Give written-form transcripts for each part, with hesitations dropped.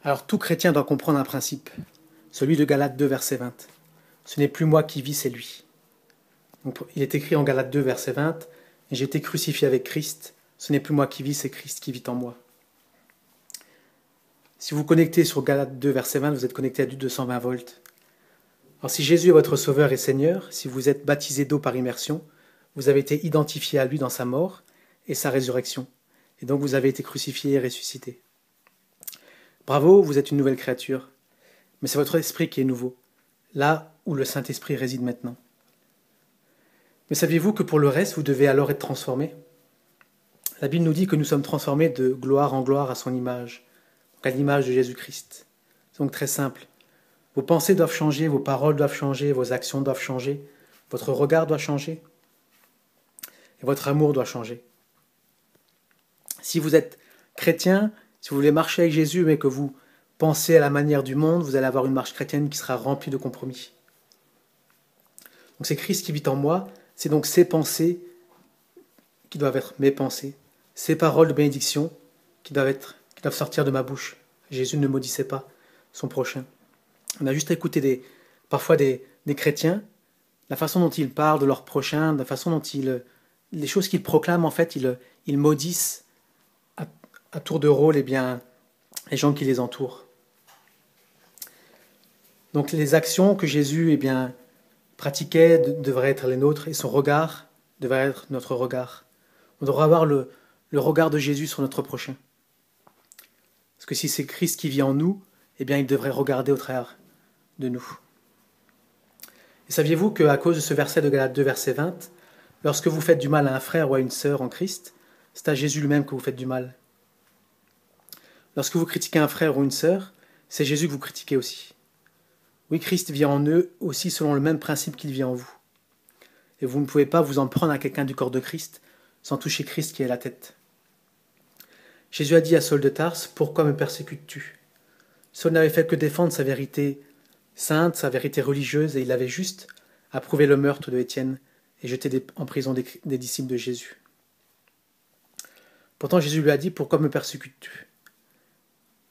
Alors tout chrétien doit comprendre un principe, celui de Galates 2, verset 20. Ce n'est plus moi qui vis, c'est lui. Donc, il est écrit en Galates 2, verset 20, « Et j'ai été crucifié avec Christ, ce n'est plus moi qui vis, c'est Christ qui vit en moi. » Si vous vous connectez sur Galates 2, verset 20, vous êtes connecté à du 220 volts. Alors si Jésus est votre Sauveur et Seigneur, si vous êtes baptisé d'eau par immersion, vous avez été identifié à lui dans sa mort et sa résurrection. Et donc vous avez été crucifié et ressuscité. Bravo, vous êtes une nouvelle créature. Mais c'est votre esprit qui est nouveau, là où le Saint-Esprit réside maintenant. Mais saviez-vous que pour le reste, vous devez alors être transformé ? La Bible nous dit que nous sommes transformés de gloire en gloire à son image, donc à l'image de Jésus-Christ. C'est donc très simple. Vos pensées doivent changer, vos paroles doivent changer, vos actions doivent changer, votre regard doit changer et votre amour doit changer. Si vous êtes chrétien, si vous voulez marcher avec Jésus mais que vous pensez à la manière du monde, vous allez avoir une marche chrétienne qui sera remplie de compromis. Donc c'est Christ qui vit en moi, c'est donc ces pensées qui doivent être mes pensées, ces paroles de bénédiction qui doivent sortir de ma bouche. Jésus ne maudissait pas son prochain. On a juste écouté parfois des chrétiens, la façon dont ils parlent de leur prochain, la façon dont les choses qu'ils proclament, en fait, ils maudissent à tour de rôle les gens qui les entourent. Donc les actions que Jésus pratiquait devraient être les nôtres et son regard devrait être notre regard. On devrait avoir le regard de Jésus sur notre prochain. Parce que si c'est Christ qui vit en nous, il devrait regarder au travers de nous. Et saviez-vous qu'à cause de ce verset de Galates 2, verset 20, lorsque vous faites du mal à un frère ou à une sœur en Christ, c'est à Jésus lui-même que vous faites du mal. Lorsque vous critiquez un frère ou une sœur, c'est Jésus que vous critiquez aussi. Oui, Christ vit en eux aussi selon le même principe qu'il vit en vous. Et vous ne pouvez pas vous en prendre à quelqu'un du corps de Christ sans toucher Christ qui est la tête. Jésus a dit à Saul de Tarse, « Pourquoi me persécutes-tu » Saul n'avait fait que défendre sa vérité sainte, sa vérité religieuse, et il avait juste approuvé le meurtre de Étienne et jeté en prison des disciples de Jésus. Pourtant, Jésus lui a dit « Pourquoi me persécutes-tu »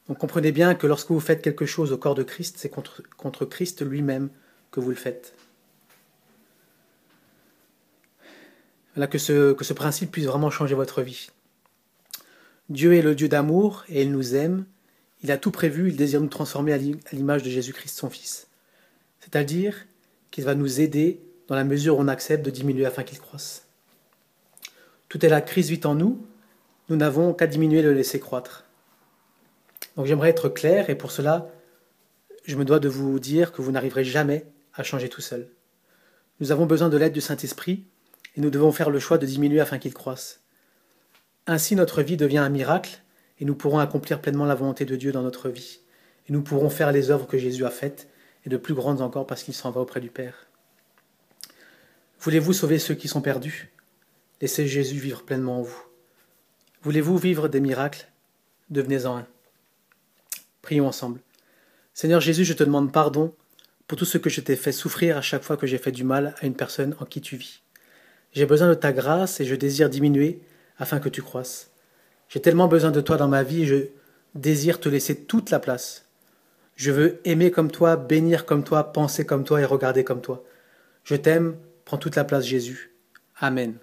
Donc comprenez bien que lorsque vous faites quelque chose au corps de Christ, c'est contre Christ lui-même que vous le faites. Voilà, que ce principe puisse vraiment changer votre vie. Dieu est le Dieu d'amour et il nous aime. Il a tout prévu, il désire nous transformer à l'image de Jésus-Christ, son Fils. C'est-à-dire qu'il va nous aider dans la mesure où on accepte de diminuer afin qu'il croisse. Tout est là, Christ vit en nous, nous n'avons qu'à diminuer et le laisser croître. Donc j'aimerais être clair et pour cela, je me dois de vous dire que vous n'arriverez jamais à changer tout seul. Nous avons besoin de l'aide du Saint-Esprit et nous devons faire le choix de diminuer afin qu'il croisse. Ainsi notre vie devient un miracle et nous pourrons accomplir pleinement la volonté de Dieu dans notre vie. Et nous pourrons faire les œuvres que Jésus a faites et de plus grandes encore parce qu'il s'en va auprès du Père. Voulez-vous sauver ceux qui sont perdus ? Laissez Jésus vivre pleinement en vous. Voulez-vous vivre des miracles ? Devenez-en un. Prions ensemble. Seigneur Jésus, je te demande pardon pour tout ce que je t'ai fait souffrir à chaque fois que j'ai fait du mal à une personne en qui tu vis. J'ai besoin de ta grâce et je désire diminuer afin que tu croisses. J'ai tellement besoin de toi dans ma vie et je désire te laisser toute la place. Je veux aimer comme toi, bénir comme toi, penser comme toi et regarder comme toi. Je t'aime, prends toute la place Jésus. Amen.